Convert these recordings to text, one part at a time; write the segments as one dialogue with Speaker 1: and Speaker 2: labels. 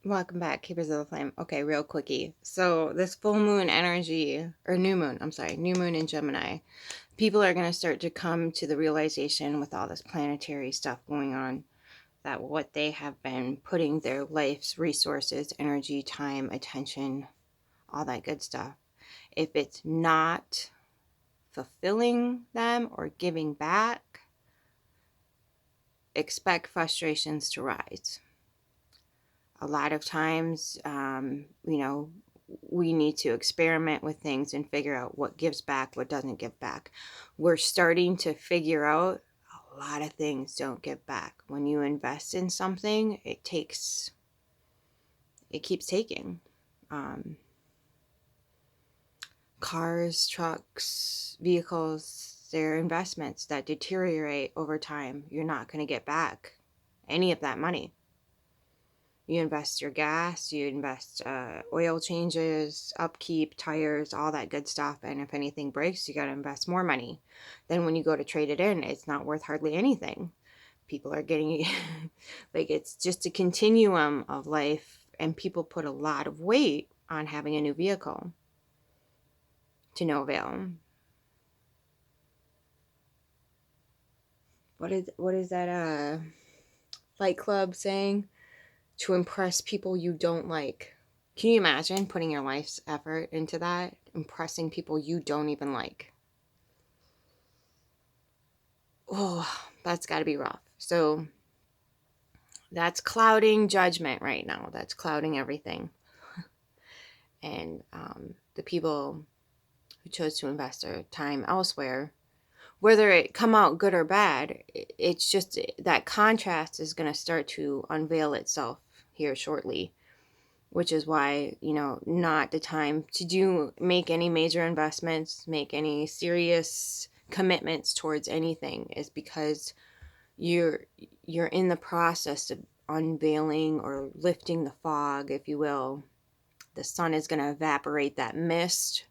Speaker 1: Welcome back, Keepers of the Flame. Okay, real quickie. So this full moon energy, or new moon, new moon in Gemini, people are going to start to come to the realization with all this planetary stuff going on that what they have been putting their life's resources, energy, time, attention, all that good stuff, if it's not fulfilling them or giving back, expect frustrations to rise. A lot of times, we need to experiment with things and figure out what gives back, what doesn't give back. We're starting to figure out a lot of things don't give back. When you invest in something, it keeps taking. Cars, trucks, vehicles, they're investments that deteriorate over time. You're not going to get back any of that money. You invest your gas, you invest oil changes, upkeep, tires, all that good stuff. And if anything breaks, you got to invest more money. Then when you go to trade it in, it's not worth hardly anything. People are getting like, it's just a continuum of life. And people put a lot of weight on having a new vehicle to no avail. What is that Fight Club saying? To impress people you don't like. Can you imagine putting your life's effort into that? Impressing people you don't even like. Oh, that's got to be rough. So that's clouding judgment right now. That's clouding everything. And the people who chose to invest their time elsewhere, whether it come out good or bad, it's just that contrast is going to start to unveil itself here shortly. Which is why, not the time to make any major investments, make any serious commitments towards anything, is because you're in the process of unveiling or lifting the fog, if you will. The sun is going to evaporate that mist,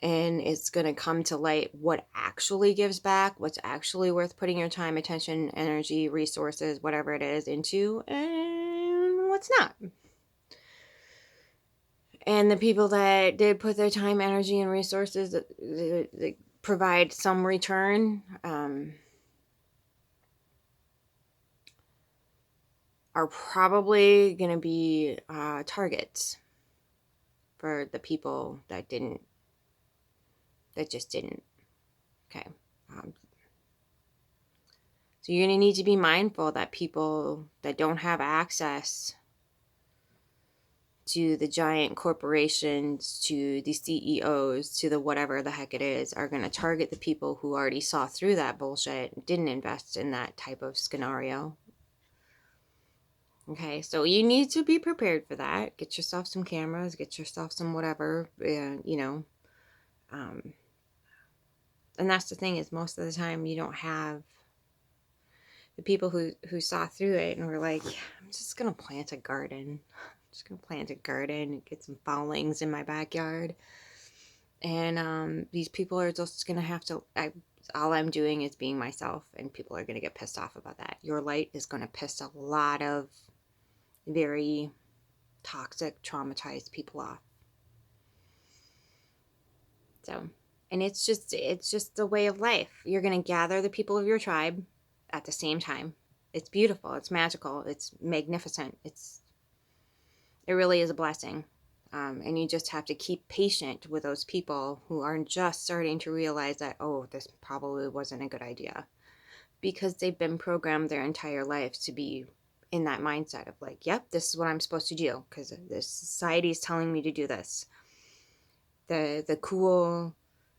Speaker 1: and it's going to come to light what actually gives back, what's actually worth putting your time, attention, energy, resources, whatever it is, into, and what's not. And the people that did put their time, energy, and resources that provide some return are probably going to be targets for the people that just didn't. Okay. So you're going to need to be mindful that people that don't have access to the giant corporations, to the CEOs, to the whatever the heck it is, are going to target the people who already saw through that bullshit, didn't invest in that type of scenario. Okay, so you need to be prepared for that. Get yourself some cameras, get yourself some whatever, and that's the thing, is most of the time you don't have the people who saw through it and were like, yeah, I'm just going to plant a garden. Just gonna plant a garden and get some fowlings in my backyard. And these people are just gonna have to. All I'm doing is being myself, and people are gonna get pissed off about that. Your light is gonna piss a lot of very toxic, traumatized people off. So, and it's just the way of life. You're gonna gather the people of your tribe at the same time. It's beautiful. It's magical. It's magnificent. It really is a blessing. And you just have to keep patient with those people who are just starting to realize that, oh, this probably wasn't a good idea. Because they've been programmed their entire lives to be in that mindset of like, yep, this is what I'm supposed to do because this society is telling me to do this. The cool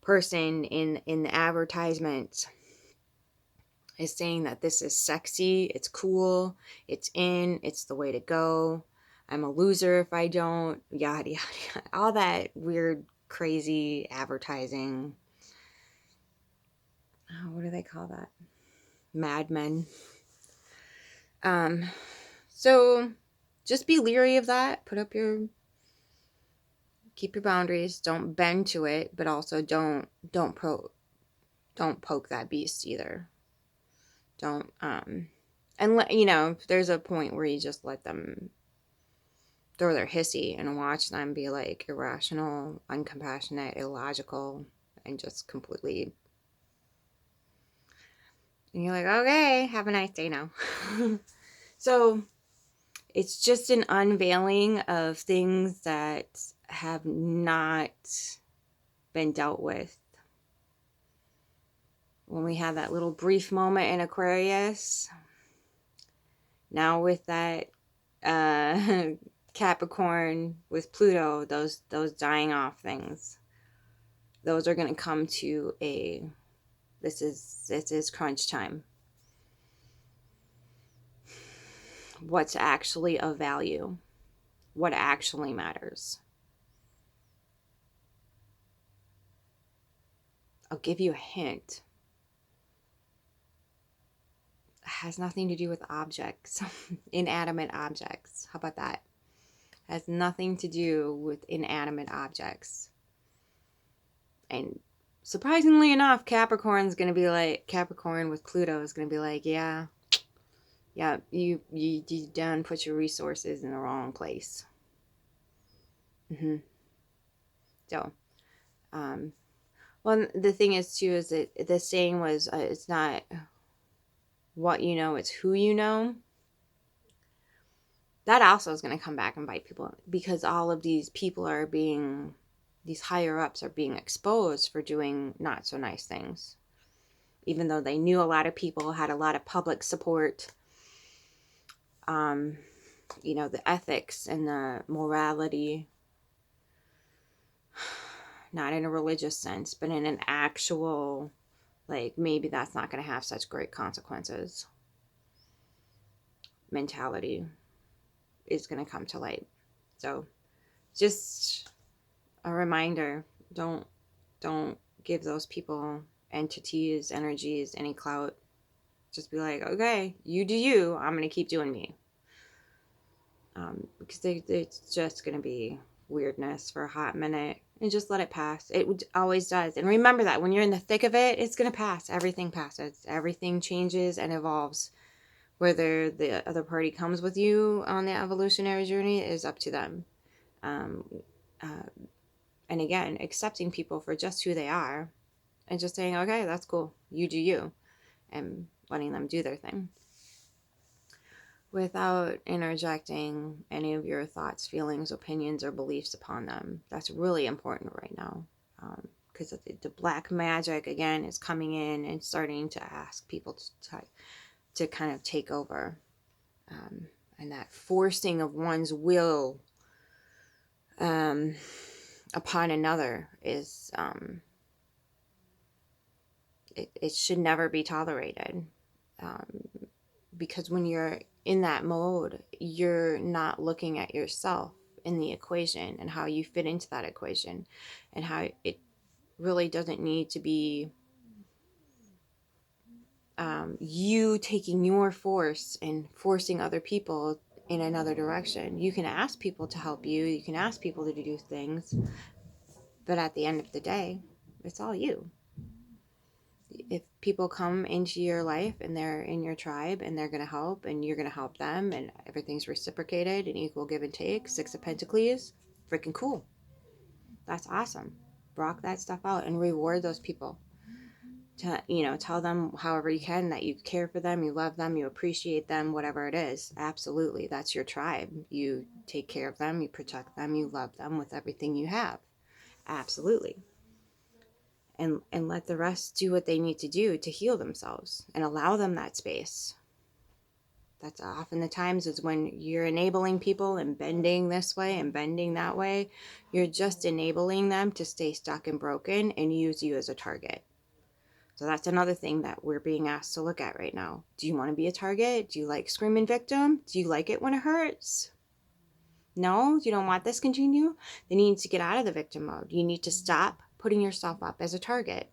Speaker 1: person in the advertisements is saying that this is sexy, it's cool, it's in, it's the way to go. I'm a loser if I don't, yada, yada, yada. All that weird, crazy advertising. Oh, what do they call that? Mad Men. So just be leery of that. Keep your boundaries. Don't bend to it, but also don't poke that beast either. Don't, and there's a point where you just let them throw their hissy and watch them be like irrational, uncompassionate, illogical, and just completely. And you're like, okay, have a nice day now. So it's just an unveiling of things that have not been dealt with. When we had that little brief moment in Aquarius, now with that Capricorn with Pluto, those dying off things, those are going to come to a, this is crunch time. What's actually of value? What actually matters? I'll give you a hint. It has nothing to do with objects, inanimate objects. How about that? It has nothing to do with inanimate objects. And surprisingly enough, Capricorn's going to be like, Capricorn with Pluto is going to be like, yeah, you done put your resources in the wrong place. So, well, the thing is too, is that the saying was, it's not what you know, it's who you know. That also is going to come back and bite people, because all of these people are being, these higher ups are being exposed for doing not so nice things. Even though they knew a lot of people, had a lot of public support, you know, the ethics and the morality, not in a religious sense, but in an actual, like, maybe that's not going to have such great consequences mentality is going to come to light. So just a reminder, don't give those people, entities, energies any clout. Just be like, okay, you do you, I'm going to keep doing me. Because it's just going to be weirdness for a hot minute, and just let it pass. It always does. And remember that when you're in the thick of it, it's going to pass. Everything passes. Everything changes and evolves. Whether the other party comes with you on the evolutionary journey is up to them. And again, accepting people for just who they are and just saying, okay, that's cool. You do you. And letting them do their thing, without interjecting any of your thoughts, feelings, opinions, or beliefs upon them. That's really important right now, because the black magic, again, is coming in and starting to ask people to kind of take over. And that forcing of one's will upon another is, it should never be tolerated. Because when you're in that mode, you're not looking at yourself in the equation and how you fit into that equation, and how it really doesn't need to be you taking your force and forcing other people in another direction. You can ask people to help you, you can ask people to do things, but at the end of the day, it's all you. If people come into your life and they're in your tribe and they're going to help and you're going to help them and everything's reciprocated and equal give and take, Six of Pentacles, freaking cool. That's awesome. Rock that stuff out and reward those people. Tell them however you can that you care for them, you love them, you appreciate them, whatever it is. Absolutely. That's your tribe. You take care of them, you protect them, you love them with everything you have. Absolutely. And let the rest do what they need to do to heal themselves, and allow them that space. That's often the times is when you're enabling people and bending this way and bending that way. You're just enabling them to stay stuck and broken and use you as a target. So that's another thing that we're being asked to look at right now. Do you want to be a target? Do you like screaming victim? Do you like it when it hurts? No, you don't want this to continue? Then you need to get out of the victim mode. You need to stop putting yourself up as a target.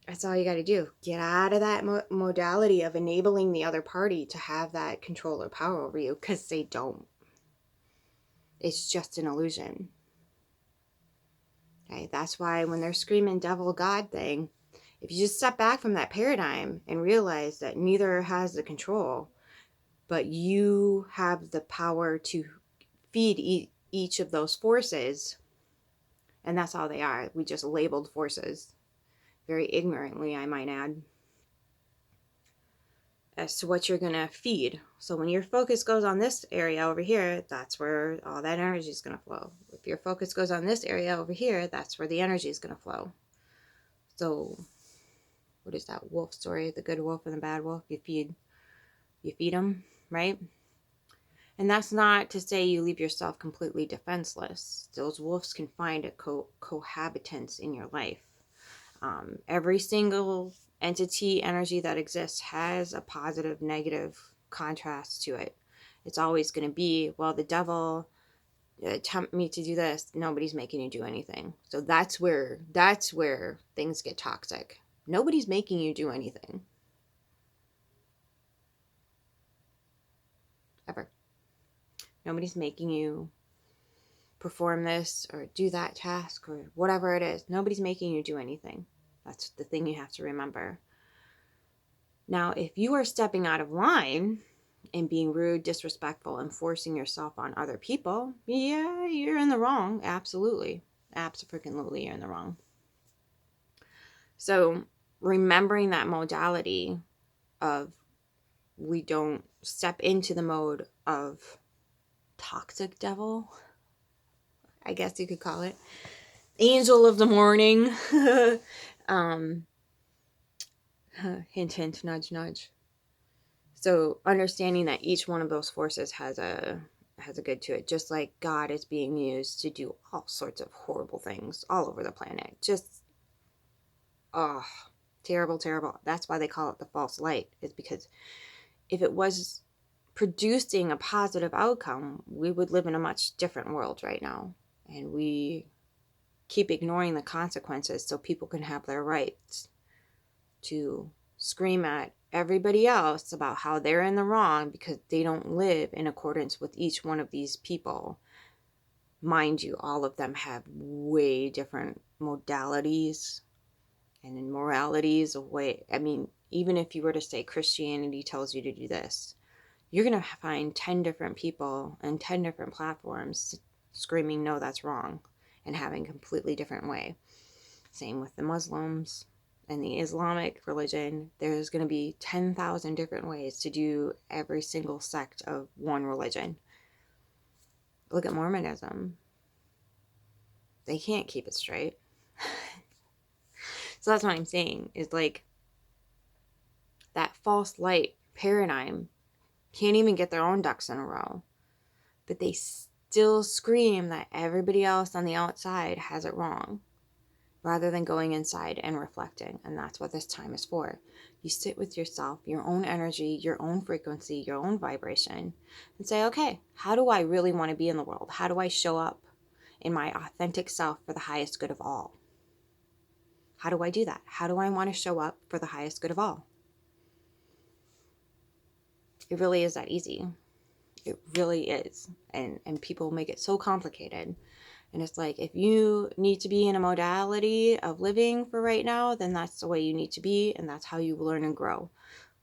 Speaker 1: That's all you got to do. Get out of that modality of enabling the other party to have that control or power over you, because they don't. It's just an illusion. Okay, that's why when they're screaming devil God thing, if you just step back from that paradigm and realize that neither has the control, but you have the power to feed each of those forces. And that's all they are. We just labeled forces, very ignorantly, I might add, as to what you're going to feed. So when your focus goes on this area over here, that's where all that energy is going to flow. If your focus goes on this area over here, that's where the energy is going to flow. So what is that wolf story? The good wolf and the bad wolf? You feed them, right? And that's not to say you leave yourself completely defenseless. Those wolves can find a cohabitance in your life. Every single entity, energy that exists has a positive, negative contrast to it. It's always going to be, well, the devil tempt me to do this. Nobody's making you do anything. So that's where things get toxic. Nobody's making you do anything. Ever. Nobody's making you perform this or do that task or whatever it is. Nobody's making you do anything. That's the thing you have to remember. Now, if you are stepping out of line and being rude, disrespectful, and forcing yourself on other people, yeah, you're in the wrong. Absolutely. Absolutely, you're in the wrong. So remembering that modality of we don't step into the mode of toxic devil, I guess you could call it, angel of the morning, hint, hint, nudge, nudge. So understanding that each one of those forces has a good to it, just like God is being used to do all sorts of horrible things all over the planet. Just, terrible, terrible. That's why they call it the false light, is because if it was producing a positive outcome, we would live in a much different world right now. And we keep ignoring the consequences so people can have their rights to scream at everybody else about how they're in the wrong because they don't live in accordance with each one of these people. Mind you, all of them have way different modalities and moralities of way. I mean, even if you were to say Christianity tells you to do this, you're going to find 10 different people and 10 different platforms screaming, no, that's wrong, and having a completely different way. Same with the Muslims and the Islamic religion. There's going to be 10,000 different ways to do every single sect of one religion. Look at Mormonism. They can't keep it straight. So that's what I'm saying, is like that false light paradigm can't even get their own ducks in a row. But they still scream that everybody else on the outside has it wrong, rather than going inside and reflecting. And that's what this time is for. You sit with yourself, your own energy, your own frequency, your own vibration, and say, okay, how do I really want to be in the world? How do I show up in my authentic self for the highest good of all? How do I do that? How do I want to show up for the highest good of all? It really is that easy. It really is. And people make it so complicated. And it's like, if you need to be in a modality of living for right now, then that's the way you need to be. And that's how you learn and grow.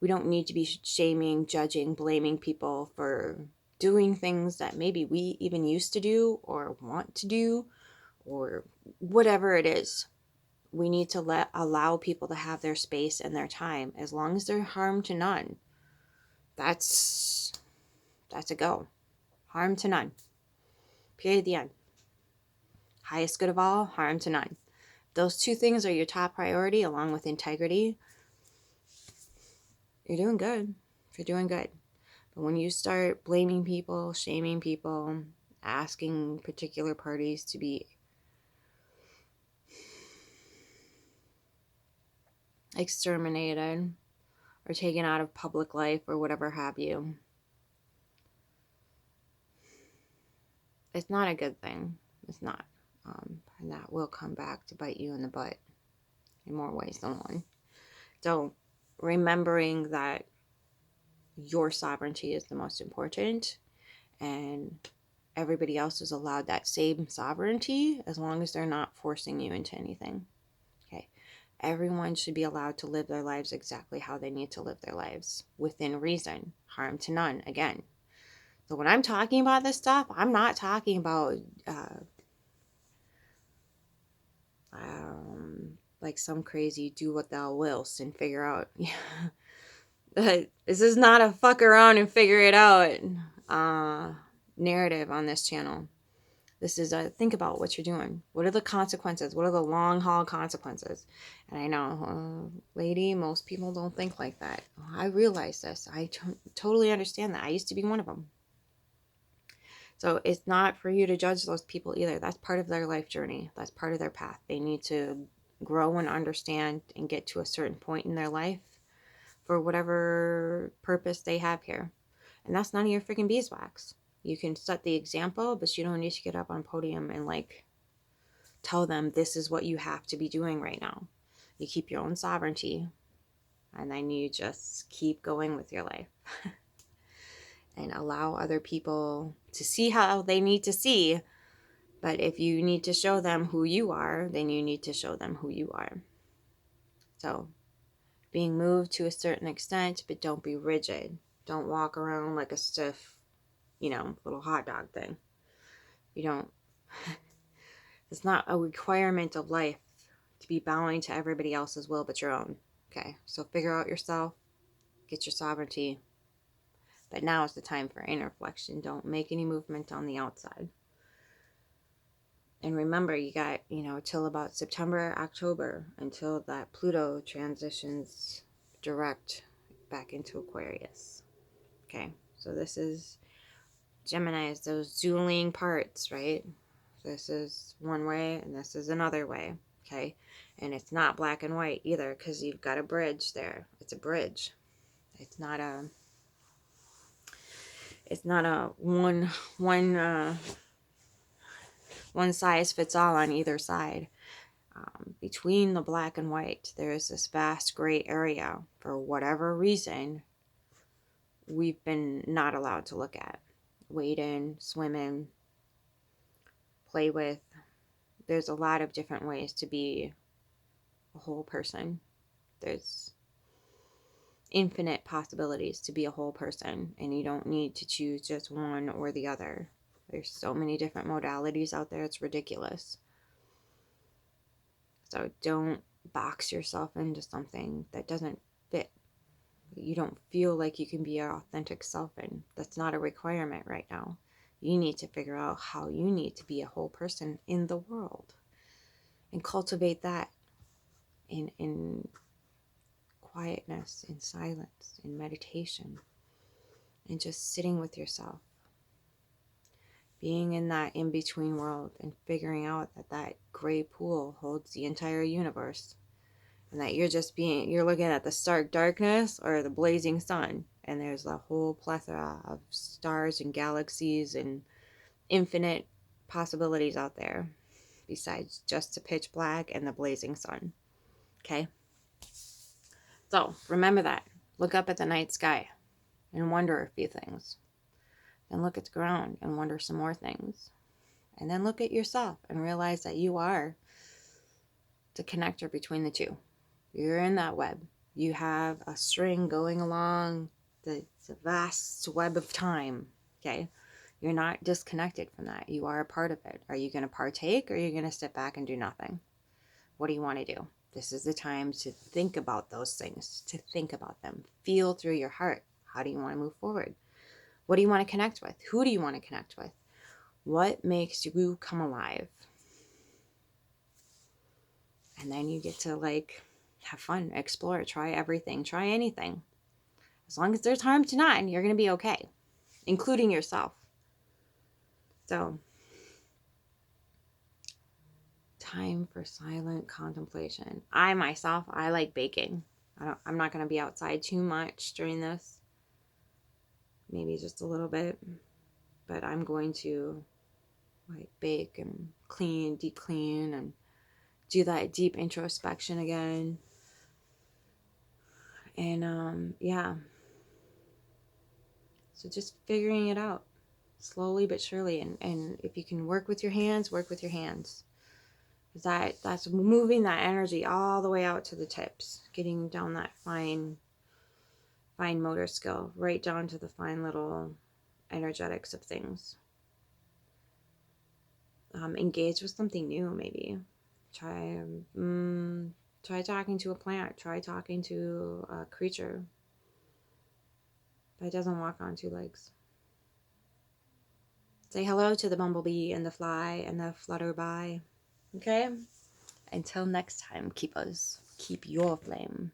Speaker 1: We don't need to be shaming, judging, blaming people for doing things that maybe we even used to do or want to do or whatever it is. We need to allow people to have their space and their time, as long as they're harm to none. That's a go. Harm to none. Period. The end. Highest good of all, harm to none. Those two things are your top priority, along with integrity. You're doing good. You're doing good. But when you start blaming people, shaming people, asking particular parties to be exterminated or taken out of public life or whatever have you, it's not a good thing. It's not. And that will come back to bite you in the butt in more ways than one. So remembering that your sovereignty is the most important, and everybody else is allowed that same sovereignty as long as they're not forcing you into anything. Okay. Everyone should be allowed to live their lives exactly how they need to live their lives, within reason, harm to none, again. So when I'm talking about this stuff, I'm not talking about like some crazy do what thou willst and figure out. This is not a fuck around and figure it out narrative on this channel. This is a think about what you're doing. What are the consequences? What are the long haul consequences? And I know, lady, most people don't think like that. I realize this. I totally understand that. I used to be one of them. So it's not for you to judge those people either. That's part of their life journey. That's part of their path. They need to grow and understand and get to a certain point in their life for whatever purpose they have here. And that's none of your freaking beeswax. You can set the example, but you don't need to get up on podium and like tell them this is what you have to be doing right now. You keep your own sovereignty, and then you just keep going with your life. And allow other people to see how they need to see. But if you need to show them who you are, then you need to show them who you are. So being moved to a certain extent, but don't be rigid. Don't walk around like a stiff, little hot dog thing. You don't, it's not a requirement of life to be bowing to everybody else's will but your own. Okay, so figure out yourself, get your sovereignty. But now is the time for inner reflection. Don't make any movement on the outside. And remember, you got, till about September, October, until that Pluto transitions direct back into Aquarius. Okay, so this is Gemini, is those dueling parts, right? This is one way and this is another way. Okay, and it's not black and white either, because you've got a bridge there. It's a bridge. It's not a one size fits all on either side. Between the black and white, there is this vast gray area. For whatever reason, we've been not allowed to look at, wade in, swim in, play with. There's a lot of different ways to be a whole person. There's infinite possibilities to be a whole person, and you don't need to choose just one or the other. There's so many different modalities out there, it's ridiculous. So don't box yourself into something that doesn't fit. You don't feel like you can be your authentic self in. That's not a requirement right now. You need to figure out how you need to be a whole person in the world and cultivate that in quietness, in silence, in meditation, and just sitting with yourself. Being in that in-between world and figuring out that gray pool holds the entire universe, and that you're looking at the stark darkness or the blazing sun, and there's a whole plethora of stars and galaxies and infinite possibilities out there besides just the pitch black and the blazing sun. Okay? So remember that. Look up at the night sky and wonder a few things. Then look at the ground and wonder some more things. And then look at yourself and realize that you are the connector between the two. You're in that web. You have a string going along the vast web of time. Okay? You're not disconnected from that. You are a part of it. Are you going to partake, or are you going to sit back and do nothing? What do you want to do? This is the time to think about those things, to think about them. Feel through your heart. How do you want to move forward? What do you want to connect with? Who do you want to connect with? What makes you come alive? And then you get to have fun, explore, try everything, try anything. As long as there's harm to none, you're going to be okay, including yourself. So, time for silent contemplation. I myself like baking. I'm not going to be outside too much during this. Maybe just a little bit. But I'm going to bake and deep clean, and do that deep introspection again. And yeah. So just figuring it out slowly but surely. And if you can work with your hands, work with your hands. That's moving that energy all the way out to the tips, getting down that fine motor skill, right down to the fine little energetics of things. Engage with something new, maybe. Try talking to a plant. Try talking to a creature that doesn't walk on two legs. Say hello to the bumblebee and the fly and the flutterby. Okay? Until next time, keepers, keep your flame.